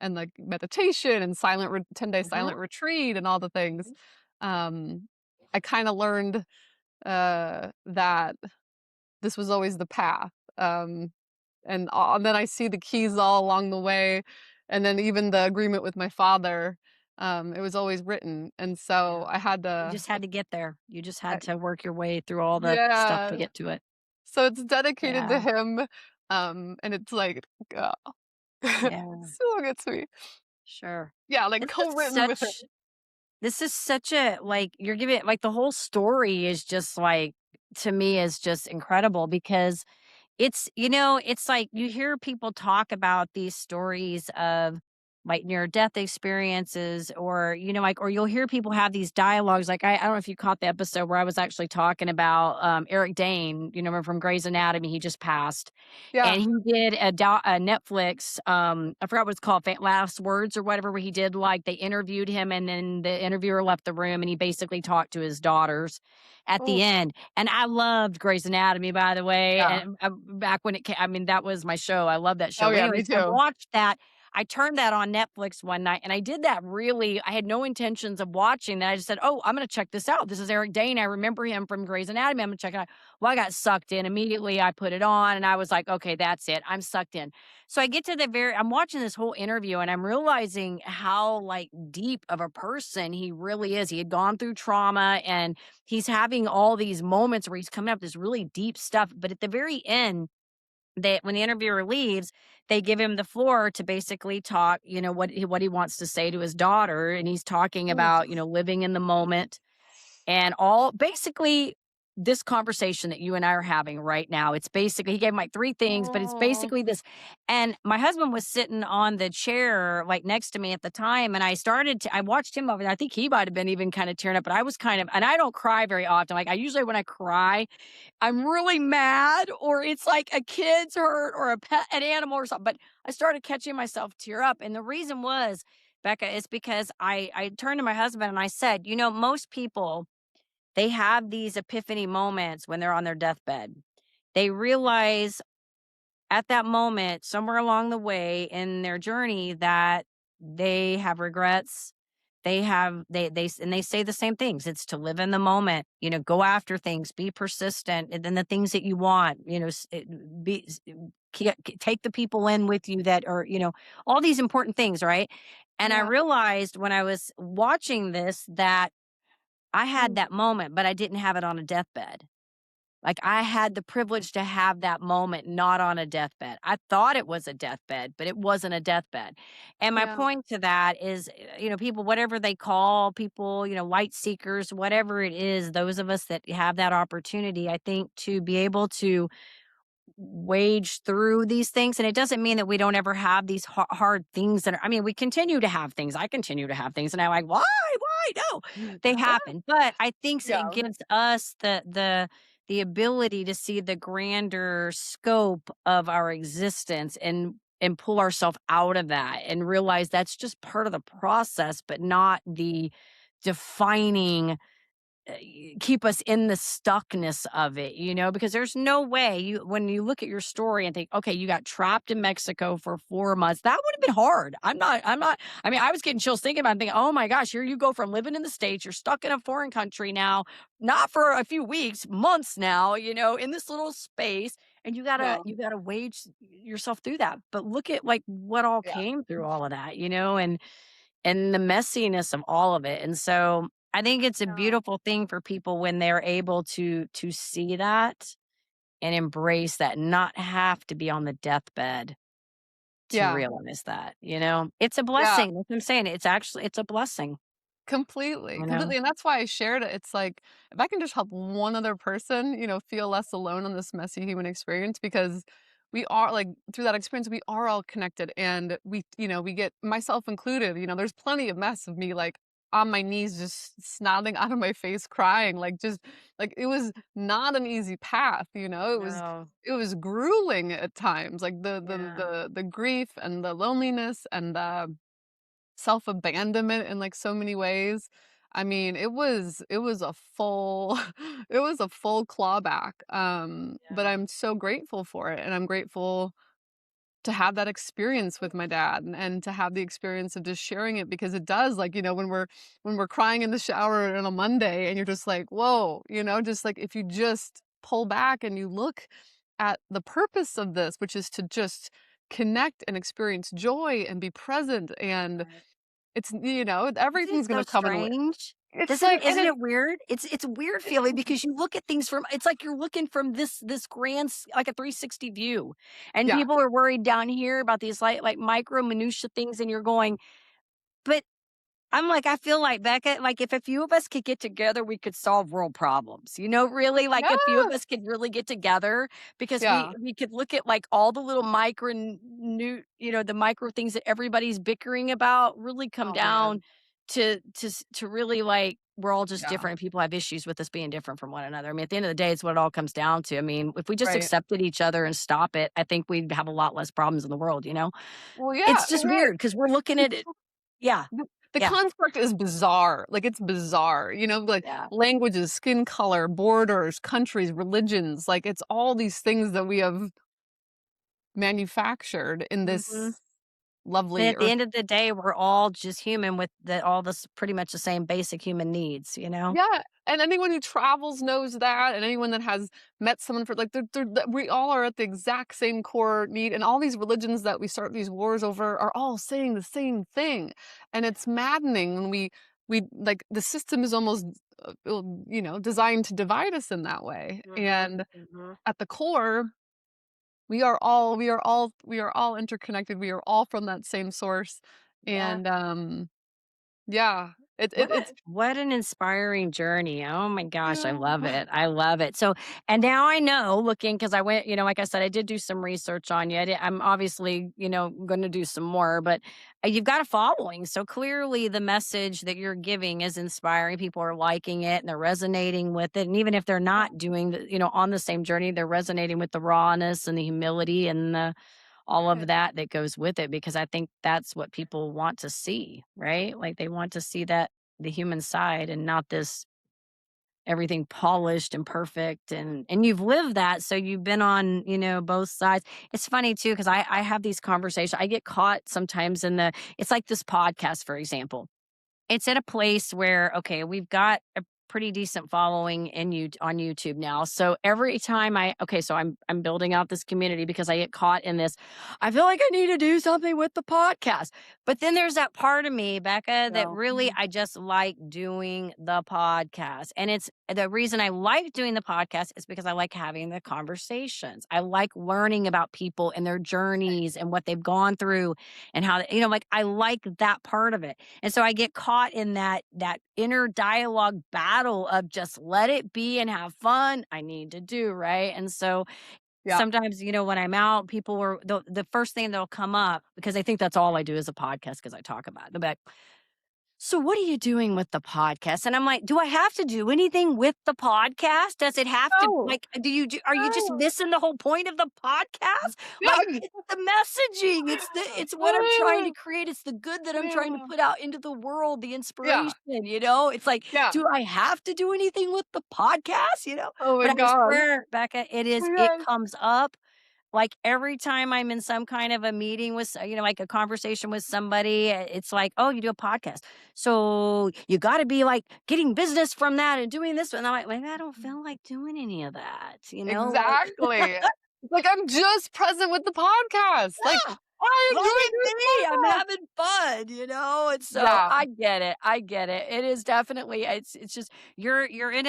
and like meditation and 10-day Mhm. silent retreat and all the things, um, I kind of learned that this was always the path. And then I see the keys all along the way, and then even the agreement with my father, it was always written, and so Yeah. I had You to, just had to get there. You just had I, to work your way through all the stuff to yeah. get to it. So it's dedicated to Yeah. him, and it's like, Yeah. so gets me. Sure. Yeah, like This is co-written with him. such this is such a like, you're giving like, the whole story is just, like, to me, is just incredible because it's like you hear people talk about these stories of like near death experiences or, like, or you'll hear people have these dialogues. Like, I don't know if you caught the episode where I was actually talking about Eric Dane, from Grey's Anatomy. He just passed. Yeah. And he did a Netflix, I forgot what it's called, Last Words or whatever, where he did like they interviewed him and then the interviewer left the room and he basically talked to his daughters at the Oh, end. And I loved Grey's Anatomy, by the way, yeah. and, back when it came, I mean, that was my show, I love that show, Oh, but yeah, me anyways, I too. watched that. I turned that on Netflix one night, and I did that really I had no intentions of watching that, I just said, "Oh, I'm gonna check this out. This is Eric Dane, I remember him from Grey's Anatomy, I'm gonna check it out." Well, I got sucked in immediately, I put it on, and I was like, "Okay, that's it, I'm sucked in." So I get to I'm watching this whole interview, and I'm realizing how, like, deep of a person he really is. He had gone through trauma, and he's having all these moments where he's coming up with this really deep stuff. But at the very end, when the interviewer leaves, they give him the floor to basically talk, what he wants to say to his daughter. And he's talking Ooh. about, living in the moment and all basically this conversation that you and I are having right now. It's basically, he gave him like three things, but it's Oh, basically this. And my husband was sitting on the chair like next to me at the time. And I watched him over there. I think he might have been even kind of tearing up, but I was kind of, and I don't cry very often. Like, I usually, when I cry, I'm really mad or it's like a kid's hurt or an animal or something. But I started catching myself tear up. And the reason was, Becca, is because I turned to my husband and I said, most people, they have these epiphany moments when they're on their deathbed. They realize at that moment, somewhere along the way in their journey, that they have regrets. And they say the same things. It's to live in the moment, go after things, be persistent, and then the things that you want, take the people in with you that are, all these important things, right? And I yeah. realized when I was watching this that I had Mm, that moment, but I didn't have it on a deathbed. Like, I had the privilege to have that moment not on a deathbed. I thought it was a deathbed, but it wasn't a deathbed. And my yeah. point to that is, people, whatever they call people, light seekers, whatever it is, those of us that have that opportunity, I think to be able to wage through these things. And it doesn't mean that we don't ever have these hard things that are, I mean, we continue to have things. I continue to have things. And I'm like, why? No, they happen. But I think it Yeah. gives us the ability to see the grander scope of our existence and pull ourselves out of that and realize that's just part of the process, but not the defining keep us in the stuckness of it, because there's no way when you look at your story and think, okay, you got trapped in Mexico for 4 months. That would have been hard. I mean, I was getting chills thinking about it, thinking, oh my gosh, here you go from living in the States, you're stuck in a foreign country now, not for a few weeks, months now, in this little space. And Yeah. you gotta wage yourself through that. But look at like what all Yeah. came through all of that, and the messiness of all of it. And so I think it's a Yeah. beautiful thing for people when they're able to see that and embrace that, not have to be on the deathbed to Yeah. realize that, It's a Yeah. blessing. That's what I'm saying. It's a blessing, Completely, you know? completely, and that's why I shared it. It's like, if I can just help one other person, feel less alone on this messy human experience, because we are like, through that experience, we are all connected, and we get, myself included, there's plenty of mess of me like on my knees, just snotting out of my face, crying, like just like it was not an easy path, No. it was grueling at times, like Yeah. the grief and the loneliness and the self-abandonment in, like, so many ways. I mean, it was a full it was a full clawback, but Yeah. I'm so grateful for it, and I'm grateful to have that experience with my dad and to have the experience of just sharing it, because it does, like, when we're crying in the shower on a Monday and you're just like, whoa, just like if you just pull back and you look at the purpose of this, which is to just connect and experience joy and be present, and Right. it's, Isn't it everything's so gonna come in. strange? It's Doesn't like, it isn't it weird? It's a weird feeling because you look at things from it's like you're looking from this grand like a 360 view, and yeah, people are worried down here about these like micro minutia things, and you're going, but I'm like, I feel like Becca, like if a few of us could get together, we could solve world problems. Really, like a few of yes, us could really get together because we yeah. we could look at like all the little micro new, the micro things that everybody's bickering about really come Oh down man, to really like we're all just yeah, different. People have issues with us being different from one another. I mean, at the end of the day, it's what it all comes down to. I mean, if we just right. accepted each other and stop it, I think we'd have a lot less problems in the world. Well, It's yeah, just right. weird because we're looking at it. Yeah. The Yeah. construct is bizarre. Like, it's bizarre, like Yeah. languages, skin color, borders, countries, religions. Like, it's all these things that we have manufactured in Mhm. this And lovely at the earth. end of the day, we're all just human with all this pretty much the same basic human needs? Yeah, and anyone who travels knows that, and anyone that has met someone for like, we all are at the exact same core need, and all these religions that we start these wars over are all saying the same thing, and it's maddening when we like the system is almost designed to divide us in that way, Mhm, and mhm. at the core we are all interconnected. We are all from that same source, Yeah. and yeah, it's What an inspiring journey. Oh my gosh, I yeah. love it. I love it. So, and now I know looking because I went, like I said, I did do some research on you. I'm obviously, going to do some more, but you've got a following. So clearly the message that you're giving is inspiring. People are liking it and they're resonating with it. And even if they're not doing on the same journey, they're resonating with the rawness and the humility and the all of that that goes with it because I think that's what people want to see, right? Like they want to see that the human side and not this everything polished and perfect and you've lived that so you've been on both sides. It's funny too because I have these conversations. I get caught sometimes in the it's like this podcast, for example. It's at a place where, okay, we've got a pretty decent following on YouTube now. So every time so I'm building out this community because I get caught in this. I feel like I need to do something with the podcast. But then there's that part of me, Becca, that Yeah. really I just like doing the podcast. And it's the reason I like doing the podcast is because I like having the conversations. I like learning about people and their journeys and what they've gone through and how, like I like that part of it. And so I get caught in that inner dialogue battle of just let it be and have fun. I need to do, right? And so Yeah. sometimes, when I'm out, people were the first thing that'll come up because I think that's all I do is a podcast because I talk about it. They'll be like, so what are you doing with the podcast? And I'm like, do I have to do anything with the podcast? Does it have to No, like are you just no. missing the whole point of the podcast? Like Yeah. it's the messaging. It's what I'm trying to create. It's the good that I'm trying to Yeah. put out into the world, the Yeah. inspiration. It's like, Yeah. do I have to do anything with the podcast? Oh my But I god. swear, Becca, it Yes. comes up like, every time I'm in some kind of a meeting with like a conversation with somebody, it's like, "Oh, you do a podcast. So, you gotta be, like, getting business from that and doing this," and I'm like, "I don't feel like doing any of that," like Exactly. Like, I'm just present with the podcast. Like, yeah, I let enjoy it doing be, I'm the podcast. having fun, and so Yeah, I get it. It is definitely it's just you're in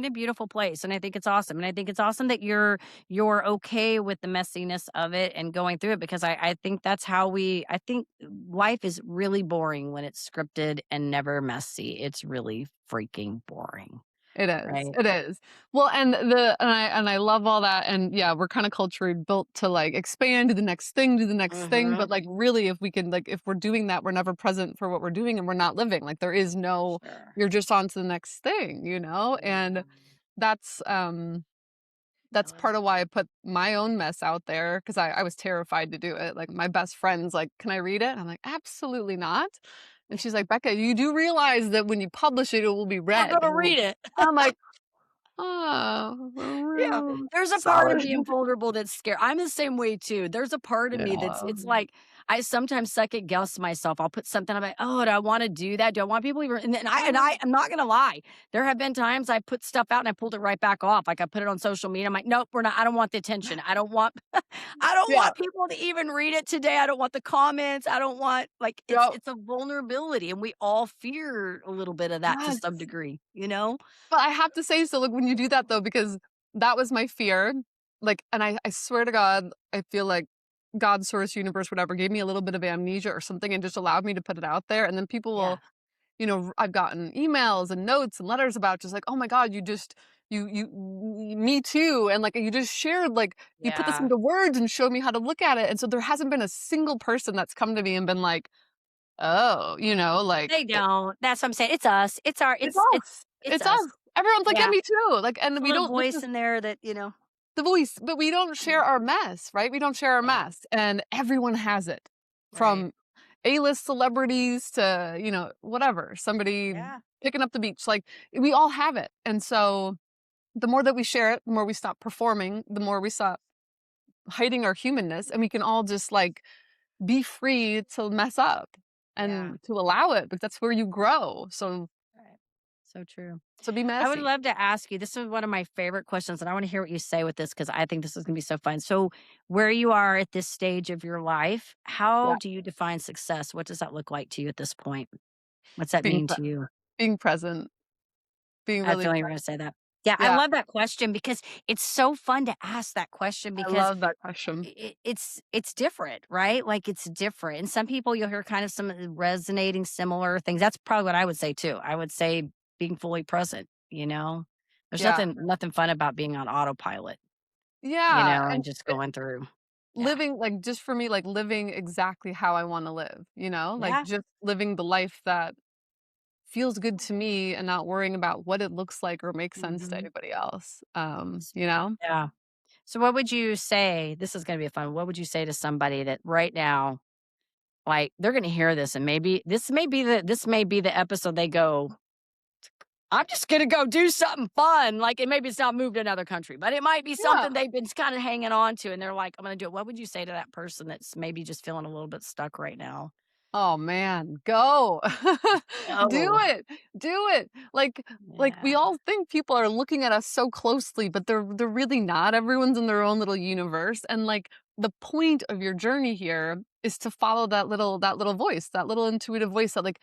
a beautiful place, and I think it's awesome, and I think it's awesome that you're okay with the messiness of it and going through it because I think that's how I think life is really boring when it's scripted and never messy. It's really freaking boring, it is. right? It is. Well, and I love all that. And yeah, we're kind of culturally built to like expand, do the next thing, do the next thing. But Mhm. like, really, if we can, like, if we're doing that, we're never present for what we're doing, and we're not living. Like, there is no. Sure. You're just on to the next thing. Yeah. And that's um I that's love part it. of why I put my own mess out there, because I was terrified to do it. Like, my best friend's like, "Can I read it?" I'm like, "Absolutely not." And she's like, "Becca, you do realize that when you publish it, it will be We're read." gonna read it. I'm like, Yeah, Oh, there's a part of sorry. being vulnerable that's scary. I'm the same way too. There's a part of me that's Yeah. it's like I sometimes second guess myself. I'll put something, I'm like, "Oh, do I wanna do that? Do I want people even" and I'm not gonna lie. There have been times I put stuff out and I pulled it right back off. Like, I put it on social media. I'm like, "Nope, we're not I don't want the attention. I don't want I don't Yeah. want people to even read it today. I don't want the comments. I don't want" like, Yep. it's a vulnerability, and we all fear a little bit of that to Yes. some degree, you know? But I have to say, so, like, when you do that though, because that was my fear, like, and I swear to God, I feel like God, source, universe, whatever, gave me a little bit of amnesia or something and just allowed me to put it out there, and then people Yeah, will, I've gotten emails and notes and letters about just like, "Oh my God, you just me too," and, like, you just shared, like, you put this yeah. into words and showed me how to look at it, and so there hasn't been a single person that's come to me and been like, "Oh," like, They don't. That's what I'm saying. It's us. It's our it's it's us. it's It's us. us. Everyone's like, "Yeah, Yeah. me too." Like, and It's a we little don't this voice is in there that, the voice, but we don't share mm, our mess, right? We don't share our yeah, mess, and everyone has it. right. From A-list celebrities to, whatever, somebody Yeah. picking up the beach, like, we all have it, and so, the more that we share it, the more we stop performing, the more we stop hiding our humanness, and we can all just, like, be free to mess up Yeah. and to allow it, because that's where you grow, Right. So true. so be I would messy. love to ask you, this is one of my favorite questions, and I want to hear what you say with this because I think this is going to be so fun. So, where you are at this stage of your life, how Yeah, do you define success? What does that look like to you at this point? What's that being mean pre to you? being present, being I really feel you were present. gonna say that. Yeah, I Yeah, love that question because it's so fun to ask that question I because love that question. it's different, right? Like, it's different, and some people you'll hear kind of some resonating similar things. That's probably what I would say too. I would say being fully present, you know? There's Yeah. nothing fun about being on autopilot, Yeah, and and just going through. Yeah. living, like, just for me, like, living exactly how I wanna live, like, Yeah. just living the life that feels good to me and not worrying about what it looks like or makes sense to Mhm. anybody else, Yeah. So what would you say this is gonna be fun. What would you say to somebody that right now, like, they're gonna hear this and maybe this may be the episode they go, I'm just gonna go do something fun. Like, and maybe it's not move to another country, but it might be Yeah. something they've been kind of hanging on to, and they're like, "I'm gonna do it." What would you say to that person that's maybe just feeling a little bit stuck right now? Oh man, go. Do Oh, it. Do it. Like we yeah. all think people are looking at us so closely, but they're really not. Everyone's in their own little universe. And like the point of your journey here is to follow that little voice, that little intuitive voice that like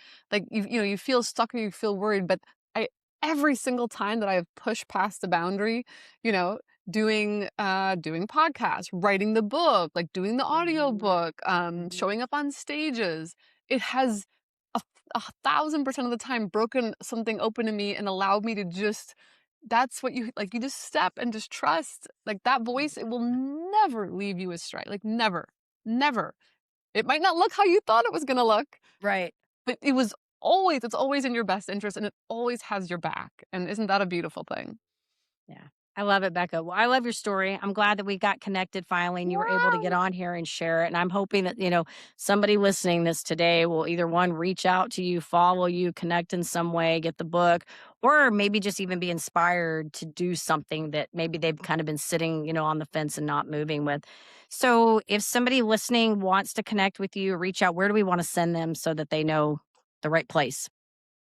you feel stuck or you feel worried. But I every single time that I have pushed past the boundary, you know, doing podcasts, writing the book, like doing the Mhm, audiobook, mhm. showing up on stages, it has a, 1,000% of the time broken something open to me and allowed me to just that's what you like, you just step and just trust. Like that voice, it will never leave you astray. Like never. Never. It might not look how you thought it was gonna look, Right. but it's always in your best interest and it always has your back. And isn't that a beautiful thing? Yeah. I love it, Becca. Well, I love your story. I'm glad that we got connected finally and you were able to get Yeah. on here and share it. And I'm hoping that, somebody listening this today will either one, reach out to you, follow you, connect in some way, get the book, or maybe just even be inspired to do something that maybe they've kind of been sitting, on the fence and not moving with. So if somebody listening wants to connect with you, reach out, where do we want to send them so that they know the right place?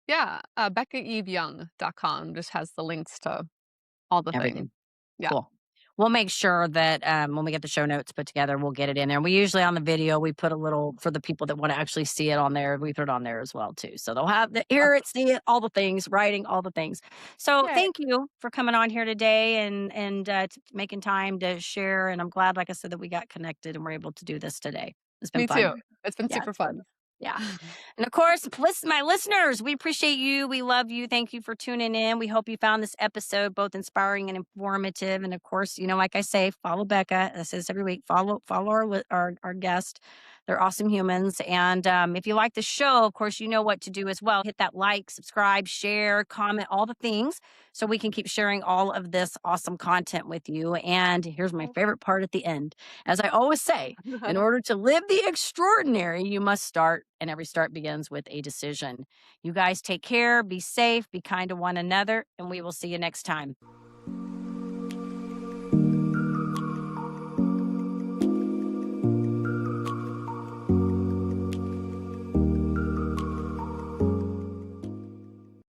Yeah. BeccaEveYoung.com just has the links to all the things. Everything. Yeah. Cool. We'll make sure that, when we get the show notes put together, we'll get it in there. We usually on the video, we put a little for the people that wanna actually see it on there, we put it on there as well too. So they'll have the hear it, see it, all the things, writing, all the things. So Yay. thank you for coming on here today and making time to share, and I'm glad, like I said, that we got connected and we're able to do this today. It's been Me fun. too. It's been Yeah, super it's been fun. yeah. And of course, my listeners, we appreciate you. We love you. Thank you for tuning in. We hope you found this episode both inspiring and informative. And of course, like I say, follow Becca. I say this every week. Follow our guest. They're awesome humans. And if you like the show, of course, you know what to do as well. Hit that like, subscribe, share, comment, all the things, so we can keep sharing all of this awesome content with you. And here's my favorite part at the end. As I always say, in order to live the extraordinary, you must start, and every start begins with a decision. You guys take care, be safe, be kind to one another, and we will see you next time.